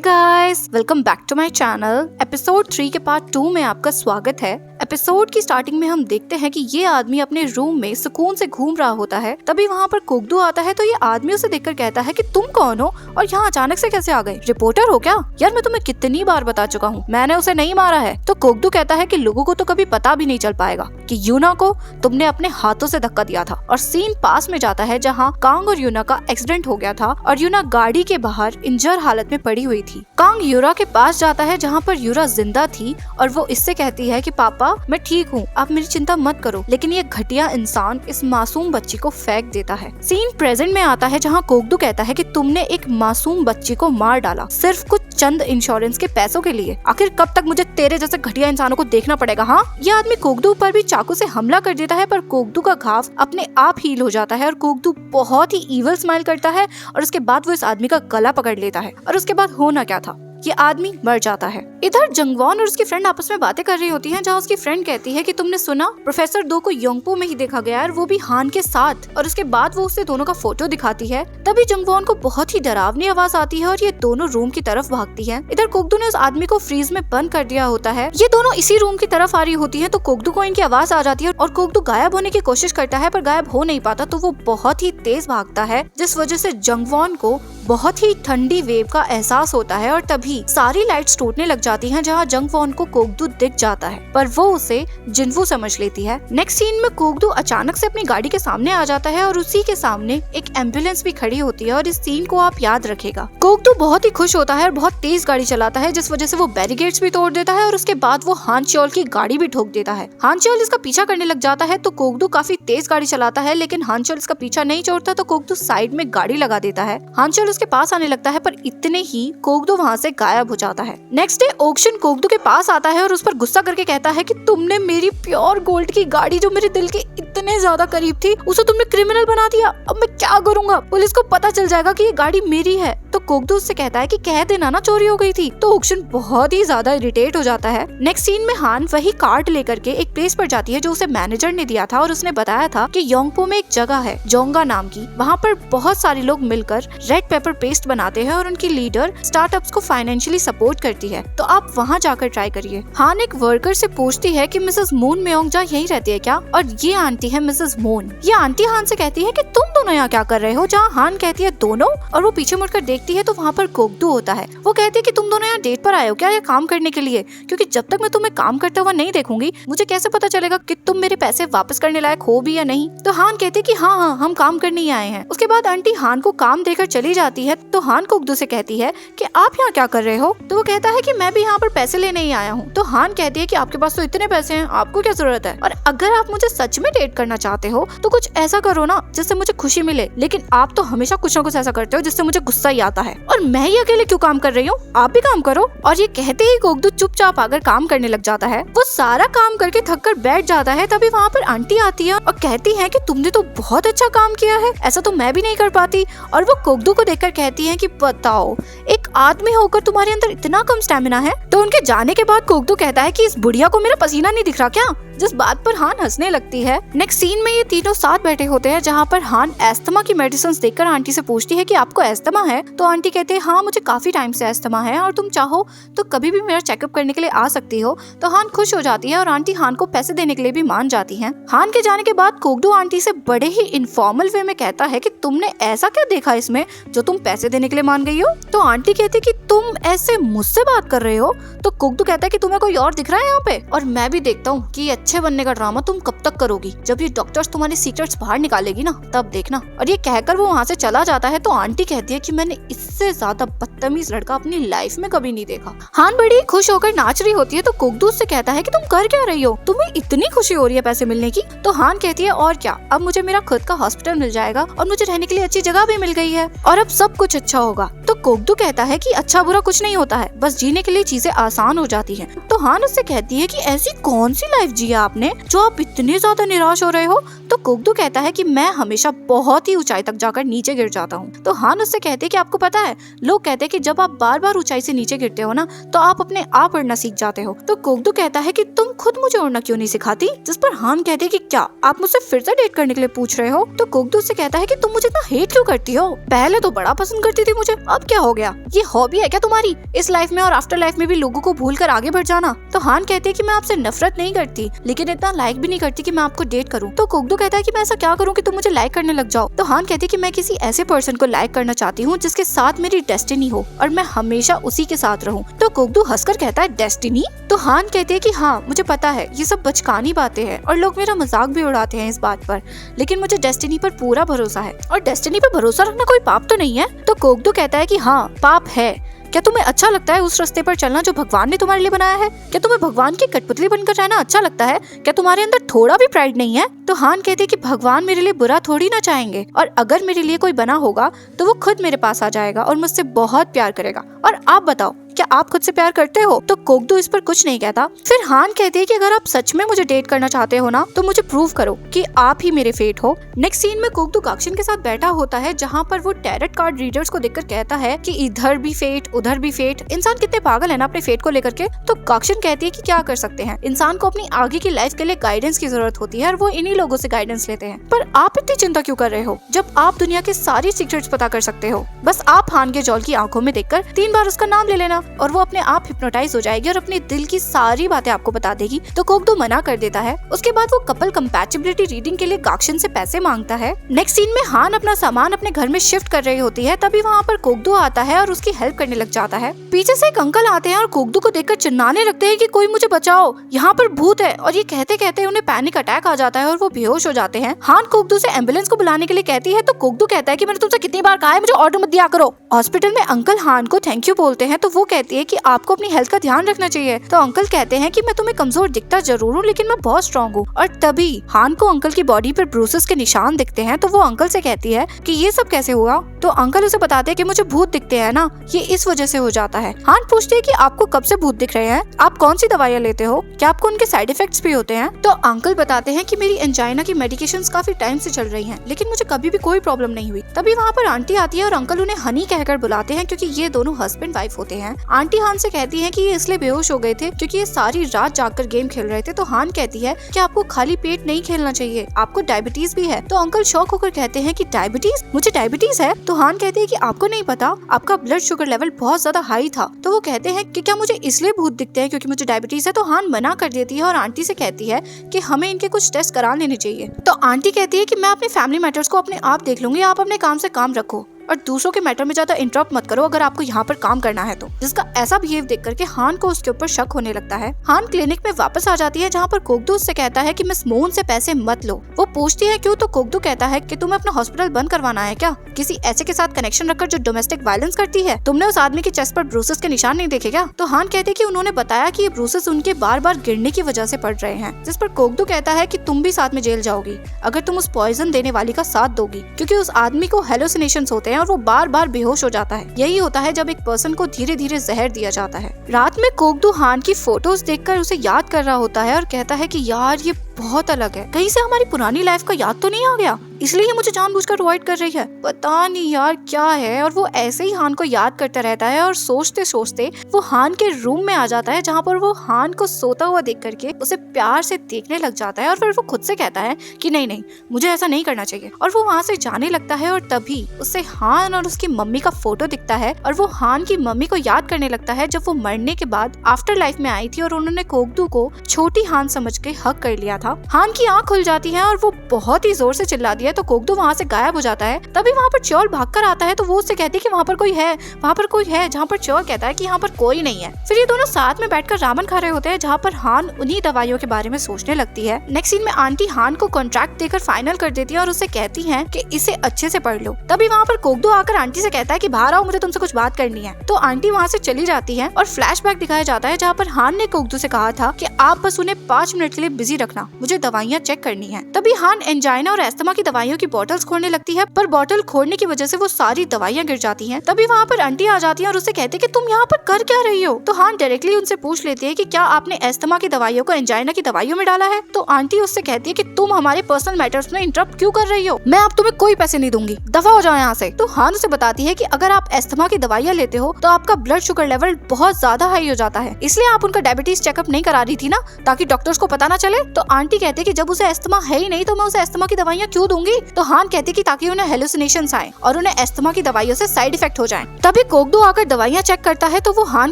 Guys, welcome back to my channel. Episode 3 के part 2 में आपका स्वागत है। एपिसोड की स्टार्टिंग में हम देखते हैं कि ये आदमी अपने रूम में सुकून से घूम रहा होता है। तभी वहाँ पर कोगदू आता है तो ये आदमी उसे देखकर कहता है कि तुम कौन हो और यहाँ अचानक से कैसे आ गए? रिपोर्टर हो क्या? यार मैं तुम्हें कितनी बार बता चुका हूँ, मैंने उसे नहीं मारा है। तो कोगदू कहता है कि लोगों को तो कभी पता भी नहीं चल पाएगा कि यूना को तुमने अपने हाथों से धक्का दिया था। और सीन पास में जाता है जहाँ कांग और यूना का एक्सीडेंट हो गया था और यूना गाड़ी के बाहर इंजर हालत में पड़ी हुई थी। कांग यूरा के पास जाता है जहाँ पर यूरा जिंदा थी और वो इससे कहती है कि पापा मैं ठीक हूँ, आप मेरी चिंता मत करो। लेकिन ये घटिया इंसान इस मासूम बच्ची को फेंक देता है। सीन प्रेजेंट में आता है जहाँ कोगदू कहता है कि तुमने एक मासूम बच्ची को मार डाला सिर्फ कुछ चंद इंश्योरेंस के पैसों के लिए। आखिर कब तक मुझे तेरे जैसे घटिया इंसानों को देखना पड़ेगा? हाँ, ये आदमी कोगदू पर भी चाकू से हमला कर देता है, पर कोगदू का घाव अपने आप हील हो जाता है और कोगदू बहुत ही ईवल स्माइल करता है और उसके बाद वो इस आदमी का गला पकड़ लेता है। और उसके बाद होना क्या था, ये आदमी मर जाता है। इधर जंगवॉन और उसकी फ्रेंड आपस में बातें कर रही होती हैं, जहाँ उसकी फ्रेंड कहती है कि तुमने सुना प्रोफेसर 2 को योंगपो में ही देखा गया है, वो भी हान के साथ। और उसके बाद वो उसे दोनों का फोटो दिखाती है। तभी जंगवॉन को बहुत ही डरावनी आवाज आती है और ये दोनों रूम की तरफ भागती है। इधर कोगदू ने उस आदमी को फ्रीज में बंद कर दिया होता है। ये दोनों इसी रूम की तरफ आ रही होती है तो कोगदू को इनकी आवाज आ जाती है और कोगदू गायब होने की कोशिश करता है पर गायब हो नहीं पाता। तो वो बहुत ही तेज भागता है जिस वजह से जंगवॉन को बहुत ही ठंडी वेव का एहसास होता है और तभी सारी लाइट्स टूटने लग जाती हैं जहां जंगवॉन को कोगदू दिख जाता है, पर वो उसे जिन्वू समझ लेती है। नेक्स्ट सीन में कोगदू अचानक से अपनी गाड़ी के सामने आ जाता है और उसी के सामने एक एम्बुलेंस भी खड़ी होती है और इस सीन को आप याद रखेगा। कोगदू बहुत ही खुश होता है और बहुत तेज गाड़ी चलाता है जिस वजह से वो बैरिकेड्स भी तोड़ देता है और उसके बाद वो हान च्योल की गाड़ी भी ठोक देता है। हान च्योल इसका पीछा करने लग जाता है तो कोगदू काफी तेज गाड़ी चलाता है, लेकिन हान च्योल इसका पीछा नहीं छोड़ता तो कोगदू साइड में गाड़ी लगा देता है। हान च्योल उसके पास आने लगता है पर इतने ही कोगदू वहाँ से गायब हो जाता है। नेक्स्ट डे ओक्शन कोगदू के पास आता है और उस पर गुस्सा करके कहता है कि तुमने मेरी प्योर गोल्ड की गाड़ी जो मेरे दिल के इतने ज्यादा करीब थी उसे तुमने क्रिमिनल बना दिया। अब मैं क्या करूंगा? पुलिस को पता चल जाएगा कि ये गाड़ी मेरी है। तो कोगदू उससे कहता है कि कह देना ना चोरी हो गई थी। तो ओक्शन बहुत ही ज्यादा इरिटेट हो जाता है। नेक्स्ट सीन में हान वही कार्ड लेकर के एक प्लेस पर जाती है जो उसे मैनेजर ने दिया था और उसने बताया था कि योंगपो में एक जगह है जोंगा नाम की, वहाँ पर बहुत सारे लोग मिलकर रेड पेपर पेस्ट बनाते हैं और उनकी लीडर स्टार्टअप्स को फाइनेंशियली सपोर्ट करती है, तो आप वहाँ जाकर ट्राई करिए। हान एक वर्कर से पूछती है कि मिसेस मून मेयोंगजा यही रहती है क्या? और ये आंटी है मिसेस मून। ये आंटी हान से कहती है कि तुम दोनों यहाँ क्या कर रहे हो? जहाँ हान कहती है दोनों और वो पीछे मुड़कर देखती है तो वहाँ पर कोगदू होता है। वो कहती है कि तुम दोनों यहाँ डेट पर आए हो क्या या काम करने के लिए? क्योंकि जब तक मैं तुम्हें काम करता हुआ नहीं देखूंगी मुझे कैसे पता चलेगा कि तुम मेरे पैसे वापस करने लायक हो भी या नहीं। तो हान कहती है कि हाँ हम काम करने ही आए हैं। उसके बाद आंटी हान को काम देकर चली जाती है तो हान कोगदू से कहती है कि आप यहाँ क्या कर रहे हो? तो वो कहता है कि मैं भी यहाँ पर पैसे लेने ही आया हूँ। तो हान कहती है कि आपके पास तो इतने पैसे हैं, आपको क्या जरूरत है? और अगर आप मुझे सच में डेट करना चाहते हो तो कुछ ऐसा करो ना जिससे मुझे खुशी मिले, लेकिन आप तो हमेशा कुछ ना कुछ ऐसा करते हो जिससे मुझे गुस्सा ही आता है। और मैं ही अकेले क्यों काम कर रही हूँ, आप भी काम करो। और ये कहते ही कोगदू चुपचाप आकर काम करने लग जाता है। वो सारा काम करके थक कर बैठ जाता है। तभी वहाँ पर आंटी आती है और कहती है कि तुमने तो बहुत अच्छा काम किया है, ऐसा तो मैं भी नहीं कर पाती। और वो कोगदू को देखकर कहती है कि बताओ एक आदमी होकर तुम्हारे अंदर इतना कम स्टेमिना है। तो उनके जाने के बाद कोगदू कहता है कि इस बुढ़िया को मेरा पसीना नहीं दिख रहा क्या? जिस बात पर हान हंसने लगती है। नेक्स्ट सीन में ये तीनों साथ बैठे होते हैं जहाँ पर हान एस्थमा की मेडिसिन देखकर आंटी से पूछती है कि आपको एस्थमा है? तो आंटी कहते हैं हाँ मुझे काफी टाइम से एस्थमा है और तुम चाहो तो कभी भी मेरा चेकअप करने के लिए आ सकती हो। तो हान खुश हो जाती है और आंटी हान को पैसे देने के लिए भी मान जाती है। हान के जाने के बाद कोगदू आंटी से बड़े ही इनफॉर्मल वे में कहता है कि तुमने ऐसा क्या देखा इसमें जो तुम पैसे देने के लिए मान गई हो? तो आंटी कहती है कि तुम ऐसे मुझसे बात कर रहे हो? तो कोगदू कहता है कि तुम्हें कोई और दिख रहा है यहाँ पे? और मैं भी देखता हूँ कि अच्छे बनने का ड्रामा तुम कब तक करोगी, जब ये डॉक्टर्स तुम्हारे सीक्रेट्स बाहर निकालेगी ना तब देखना। और ये कहकर वो वहाँ से चला जाता है। तो आंटी कहती है कि मैंने इससे ज्यादा बदतमीज लड़का अपनी लाइफ में कभी नहीं देखा। हान बड़ी खुश होकर नाच रही होती है तो कोगदू उससे कहता है कि तुम कर क्या रही हो, तुम्हें इतनी खुशी हो रही है पैसे मिलने की? तो हान कहती है और क्या, अब मुझे मेरा खुद का हॉस्पिटल मिल जाएगा और मुझे रहने के लिए अच्छी जगह भी मिल गई है और अब सब कुछ अच्छा होगा। तो कोगदू कहता है कि अच्छा बुरा कुछ नहीं होता है, बस जीने के लिए चीजें आसान हो जाती हैं। तो हान उससे कहती है कि ऐसी कौन सी लाइफ जी आपने जो आप इतने ज्यादा निराश हो रहे हो? तो कोगदू कहता है कि मैं हमेशा बहुत ही ऊंचाई तक जाकर नीचे गिर जाता हूँ। तो हान उससे कहते हैं कि आपको पता है लोग कहते हैं कि जब आप बार बार ऊंचाई से नीचे गिरते हो ना तो आप अपने आप उड़ना सीख जाते हो। तो कोगदू कहता है कि तुम खुद मुझे उड़ना क्यों नहीं सिखाती? जिस पर हान कहते हैं कि क्या आप मुझसे फिर से डेट करने के लिए पूछ रहे हो? तो कोगदू उससे कहता है कि तुम मुझे इतना हेट क्यों करती हो? पहले तो बड़ा पसंद करती थी मुझे, अब अब क्या हो गया, ये हॉबी है क्या तुम्हारी, इस लाइफ में और आफ्टर लाइफ में भी लोगों को भूल कर आगे बढ़ जाना। तो हान कहते हैं कि मैं आपसे नफरत नहीं करती, लेकिन इतना लाइक भी नहीं करती कि मैं आपको डेट करूं। तो कोगदू कहता है कि मैं ऐसा क्या करूं कि तुम मुझे लाइक करने लग जाओ। तो हान कहती है कि मैं किसी ऐसे पर्सन को लाइक करना चाहती हूँ जिसके साथ मेरी डेस्टिनी हो और मैं हमेशा उसी के साथ रहूं। तो कोगदू हंसकर कहता है डेस्टिनी। तो हान कहती है कि हाँ मुझे पता है ये सब बचकानी बातें हैं और लोग मेरा मजाक भी उड़ाते हैं इस बात पर, लेकिन मुझे डेस्टिनी पर पूरा भरोसा है और डेस्टिनी पर भरोसा रखना कोई पाप तो नहीं है। तो कोगदू कहता है कि हाँ पाप है। क्या तुम्हें अच्छा लगता है उस रास्ते पर चलना जो भगवान ने तुम्हारे लिए बनाया है? क्या तुम्हें भगवान की कठपुतली बनकर रहना अच्छा लगता है? क्या तुम्हारे अंदर थोड़ा भी प्राइड नहीं है? तो हान कहते हैं कि भगवान मेरे लिए बुरा थोड़ी ना चाहेंगे, और अगर मेरे लिए कोई बना होगा तो वो खुद मेरे पास आ जाएगा और मुझसे बहुत प्यार करेगा। और आप बताओ क्या आप खुद से प्यार करते हो? तो कोगदू इस पर कुछ नहीं कहता। फिर हान कहते हैं कि अगर आप सच में मुझे डेट करना चाहते हो ना तो मुझे प्रूव करो कि आप ही मेरे फेट हो। नेक्स्ट सीन में कोगदू काक्शिन के साथ बैठा होता है, जहाँ पर वो टैरेट कार्ड रीडर्स को देखकर कहता है कि इधर भी फेट उधर भी फेट। इंसान कितने पागल है ना अपने फेट को लेकर के। तो काक्शिन कहती है कि क्या कर सकते हैं, इंसान को अपनी आगे की लाइफ के लिए गाइडेंस की जरूरत होती है और वो इन्हीं लोगों से गाइडेंस लेते हैं। पर आप इतनी चिंता क्यों कर रहे हो जब आप दुनिया के सारी सीक्रेट्स पता कर सकते हो? बस आप हान के जॉल की आंखों में देखकर 3 बार उसका नाम ले लेना और वो अपने आप हिप्नोटाइज हो जाएगी और अपने दिल की सारी बातें आपको बता देगी। तो कोगदू मना कर देता है। उसके बाद वो कपल कंपैटिबिलिटी रीडिंग के लिए काक्शिन से पैसे मांगता है। नेक्स्ट सीन में हान अपना सामान अपने घर में शिफ्ट कर रही होती है, तभी वहाँ पर कोगदू आता है और उसकी हेल्प करने लग जाता है। पीछे से एक अंकल आते हैं और कोगदू को देखकर चिल्लाने लगते हैं कि कोई मुझे बचाओ, यहाँ पर भूत है। और ये कहते कहते उन्हें पैनिक अटैक आ जाता है और वो बेहोश हो जाते हैं। हान कोगदू से एम्बुलेंस को बुलाने के लिए कहती है, तो कोगदू कहता है कि मैंने तुमसे कितनी बार कहा है मुझे ऑर्डर मत दिया करो। हॉस्पिटल में अंकल हान को थैंक यू बोलते हैं, तो वो कहती है कि आपको अपनी हेल्थ का ध्यान रखना चाहिए। तो अंकल कहते हैं कि मैं तुम्हें कमजोर दिखता जरूर हूँ लेकिन मैं बहुत स्ट्रॉन्ग हूँ। और तभी हान को अंकल की बॉडी पर ब्रूसेस के निशान दिखते हैं, तो वो अंकल से कहती है कि ये सब कैसे हुआ। तो अंकल उसे बताते हैं कि मुझे भूत दिखते हैं ना, ये इस वजह से हो जाता है। हान पूछती है कि आपको कब से भूत दिख रहे हैं, आप कौन सी दवाइयाँ लेते हो, क्या आपको उनके साइड इफेक्ट्स भी होते हैं? तो अंकल बताते हैं कि मेरी एंजाइना की मेडिकेशंस काफी टाइम से चल रही हैं, लेकिन मुझे कभी भी कोई प्रॉब्लम नहीं हुई। तभी वहाँ पर आंटी आती है और अंकल उन्हें हनी कहकर बुलाते हैं क्योंकि ये दोनों हस्बैंड वाइफ होते हैं। आंटी हान से कहती है कि ये इसलिए बेहोश हो गए थे क्योंकि ये सारी रात जागकर गेम खेल रहे थे। तो हान कहती है कि आपको खाली पेट नहीं खेलना चाहिए, आपको डायबिटीज भी है। तो अंकल शॉक होकर कहते हैं कि डायबिटीज, मुझे डायबिटीज है? तो हान कहती है कि आपको नहीं पता, आपका ब्लड शुगर लेवल बहुत ज्यादा हाई था। तो वो कहते हैं कि क्या मुझे इसलिए भूत दिखते हैं क्योंकि मुझे डायबिटीज है? तो हान मना कर देती है और आंटी से कहती है कि हमें इनके कुछ टेस्ट करा लेने चाहिए। तो आंटी कहती है कि मैं अपने फैमिली मैटर्स को अपने आप देख लूंगी, आप अपने काम से काम रखो और दूसरों के मैटर में ज्यादा इंटरप्ट मत करो अगर आपको यहाँ पर काम करना है तो। जिसका ऐसा बिहेव देख करके हान को उसके ऊपर शक होने लगता है। हान क्लिनिक में वापस आ जाती है जहाँ पर कोगदू उससे कहता है कि मिस मून से पैसे मत लो। वो पूछती है क्यों? तो कोगदू कहता है कि तुम्हें अपना हॉस्पिटल बंद करवाना है क्या, किसी ऐसे के साथ कनेक्शन रखकर जो डोमेस्टिक वायलेंस करती है? तुमने उस आदमी के चेस्ट पर ब्रूसेस के निशान नहीं देखे क्या? तो हान कहते हैं कि उन्होंने बताया कि ये ब्रूसेस उनके बार बार गिरने की वजह से पड़ रहे हैं। जिस पर कोगदू कहता है कि तुम भी साथ में जेल जाओगी अगर तुम उस पॉइजन देने वाली का साथ दोगी, क्योंकि उस आदमी को हेलुसिनेशंस होते हैं और वो बार बार बेहोश हो जाता है। यही होता है जब एक पर्सन को धीरे धीरे जहर दिया जाता है। रात में कोगदू हान की फोटोज देखकर उसे याद कर रहा होता है और कहता है कि यार ये बहुत अलग है, कहीं से हमारी पुरानी लाइफ का याद तो नहीं आ गया, इसलिए ये मुझे जानबूझकर अवॉइड कर रही है, पता नहीं यार क्या है। और वो ऐसे ही हान को याद करता रहता है और सोचते सोचते वो हान के रूम में आ जाता है जहाँ पर वो हान को सोता हुआ देख करके उसे प्यार से देखने लग जाता है और फिर वो खुद से कहता है कि नहीं नहीं मुझे ऐसा नहीं करना चाहिए। और वो वहाँ से जाने लगता है और तभी उसे हान और उसकी मम्मी का फोटो दिखता है और वो हान की मम्मी को याद करने लगता है जब वो मरने के बाद आफ्टर लाइफ में आई थी और उन्होंने कोगदू को छोटी हान समझ के हक कर लिया था। हान की आंख खुल जाती है और वो बहुत ही जोर से चिल्ला दिया तो कोगदू वहाँ से गायब हो जाता है। तभी वहाँ पर चोल भागकर आता है तो वो उससे कहती है कि वहाँ पर कोई है, वहाँ पर कोई है, जहाँ पर चोल कहता है कि यहाँ पर कोई नहीं है। फिर ये दोनों साथ में बैठकर रामन खा रहे होते हैं जहाँ पर हान उन्हीं दवाइयों के बारे में सोचने लगती है। नेक्स्ट सीन में आंटी हान को कॉन्ट्रैक्ट देकर फाइनल कर देती है और उससे कहती है कि इसे अच्छे से पढ़ लो। तभी वहाँ पर कोगदू आकर आंटी से कहता है कि बाहर आओ, मुझे तुमसे कुछ बात करनी है। तो आंटी वहाँ से चली जाती है और फ्लैशबैक दिखाया जाता है जहाँ पर हान ने कोगदू से कहा था कि आप बस उन्हें 5 मिनट के लिए बिजी रखना, मुझे दवाइयाँ चेक करनी है। तभी हान एंजाइना और एस्थमा की दवाइयों की बॉटल्स खोलने लगती है, पर बॉटल खोलने की वजह से वो सारी दवाइयाँ गिर जाती हैं। तभी वहाँ पर आंटी आ जाती है और उससे कहते हैं कि तुम यहाँ पर कर क्या रही हो? तो हान डायरेक्टली उनसे पूछ लेती है कि क्या आपने एस्थमा की दवाइयों को एंजाइना की दवाइयों में डाला है? तो आंटी उससे कहती है कि तुम हमारे पर्सनल मैटर्स में इंटरप्ट क्यों कर रही हो, मैं अब तुम्हें कोई पैसे नहीं दूंगी, दफा हो जाओ यहाँ से। तो हान उसे बताती है कि अगर आप एस्थमा की दवाइयाँ लेते हो तो आपका ब्लड शुगर लेवल बहुत ज्यादा हाई हो जाता है, इसलिए आप उनका डायबिटीज चेकअप नहीं करा रही थी ना, ताकि डॉक्टर्स को पता ना चले। तो आंटी आंटी कहते कि जब उसे अस्थमा है ही नहीं तो मैं उसे अस्थमा की दवाइयाँ क्यों दूंगी। तो हान कहते कि ताकि उन्हें हेलुसिनेशंस आए और उन्हें अस्थमा की दवाइयों से साइड इफेक्ट हो जाएं। तभी कोगदू आकर दवाइयाँ चेक करता है तो वो हान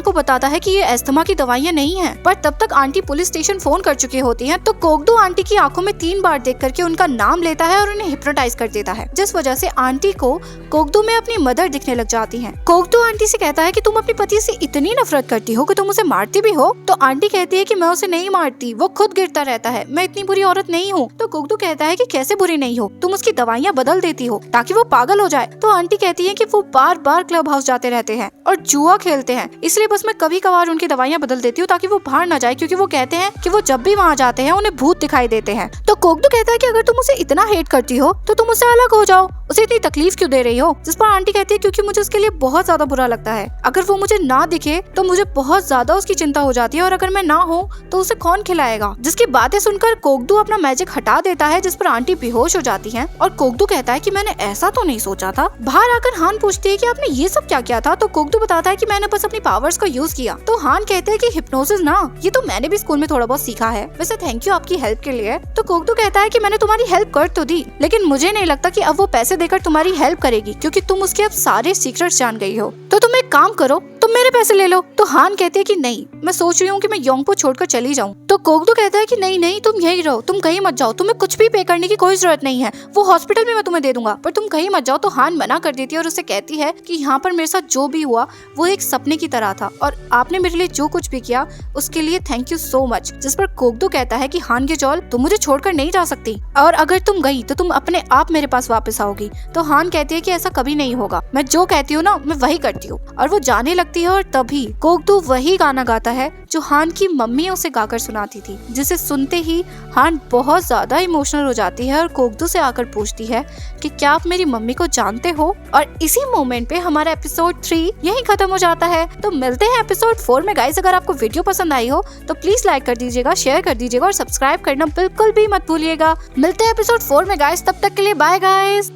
को बताता है कि ये अस्थमा की दवाइयाँ नहीं है। पर तब तक आंटी पुलिस स्टेशन फोन कर चुकी होती है। तो कोगदू आंटी की आंखों में 3 बार देख करके उनका नाम लेता है और उन्हें हिप्नोटाइज कर देता है, जिस वजह से आंटी को कोगदू में अपनी मदर दिखने लग जाती है। कोगदू आंटी से कहता है कि तुम अपने पति से इतनी नफरत करती हो कि तुम उसे मारती भी हो। तो आंटी कहती है कि मैं उसे नहीं मारती, वो खुद गिरता रहता है, मैं इतनी बुरी औरत नहीं हूँ। तो कोगदू कहता है कि कैसे बुरी नहीं हो, तुम उसकी दवाइयाँ बदल देती हो ताकि वो पागल हो जाए। तो आंटी कहती है कि वो बार बार क्लब हाउस जाते रहते हैं और जुआ खेलते हैं, इसलिए बस मैं कभी कभार उनकी दवाइयाँ बदल देती हूँ ताकि वो बाहर न जाए, क्योंकि वो कहते हैं कि वो जब भी वहाँ जाते हैं उन्हें भूत दिखाई देते हैं। तो कोगदू कहता है कि अगर तुम उसे इतना हेट करती हो तो तुम उससे अलग हो जाओ, उसे इतनी तकलीफ क्यों दे रही हो। जिस पर आंटी कहती है क्योंकि मुझे उसके लिए बहुत ज्यादा बुरा लगता है, अगर वो मुझे ना दिखे तो मुझे बहुत ज्यादा उसकी चिंता हो जाती है और अगर मैं ना हूँ तो उसे कौन खिलाएगा। जिसकी बातें सुनकर कोगदू अपना मैजिक हटा देता है, जिस पर आंटी बेहोश हो जाती है और कोगदू कहता है कि मैंने ऐसा तो नहीं सोचा था। बाहर आकर हान पूछती है कि आपने ये सब क्या किया था। तो कोगदू बताता है कि मैंने बस अपनी पावर्स का यूज किया। तो हान कहते हैं कि हिप्नोसिस ना, ये तो मैंने भी स्कूल में थोड़ा बहुत सीखा है, वैसे थैंक यू आपकी हेल्प के लिए। तो कोगदू कहता है कि मैंने तुम्हारी हेल्प कर तो दी, लेकिन मुझे नहीं लगता कि अब वो पैसे देकर तुम्हारी हेल्प करेगी, क्योंकि तुम उसके अब सारे सीक्रेट्स जान गई हो। तो तुम एक काम करो, तुम मेरे पैसे ले लो। तो हान कहते हैं कि नहीं, मैं सोच रही हूँ कि मैं योंगपो छोड़कर चली जाऊँ। तो कोगदू कहता है कि नहीं नहीं, तुम यही रहो, तुम कहीं मत जाओ, तुम्हें कुछ भी पे करने की कोई जरूरत नहीं है, वो हॉस्पिटल भी मैं तुम्हें दे दूंगा, पर तुम कहीं मत जाओ। तो हान मना कर देती है और उसे कहती है कि यहाँ पर मेरे साथ जो भी हुआ वो एक सपने की तरह था और आपने मेरे लिए जो कुछ भी किया उसके लिए थैंक यू सो मच। जिस पर कोगदू कहता है कि हान के जॉल, तुम मुझे छोड़कर नहीं जा सकती, और अगर तुम गई तो तुम अपने आप मेरे पास वापस आओगी। तो हान कहती है कि ऐसा कभी नहीं होगा, मैं जो कहती हूँ ना मैं वही करती हूँ। और वो जाने लगती है और तभी कोगदू वही गाना गाता है जो हान की मम्मी उसे गाकर सुनाती थी, जिसे सुनते ही हान बहुत ज्यादा इमोशनल हो जाती है और कोगदू से आकर पूछती है कि क्या आप मेरी मम्मी को जानते हो। और इसी मोमेंट पे हमारा एपिसोड 3 यही खत्म हो जाता है। तो मिलते हैं एपिसोड 4 में गाइस। अगर आपको वीडियो पसंद आई हो तो प्लीज लाइक कर दीजिएगा, शेयर कर दीजिएगा और सब्सक्राइब करना बिल्कुल भी मत भूलिएगा। मिलते हैं एपिसोड 4 में गाइस, तब तक के लिए बाय गाइस।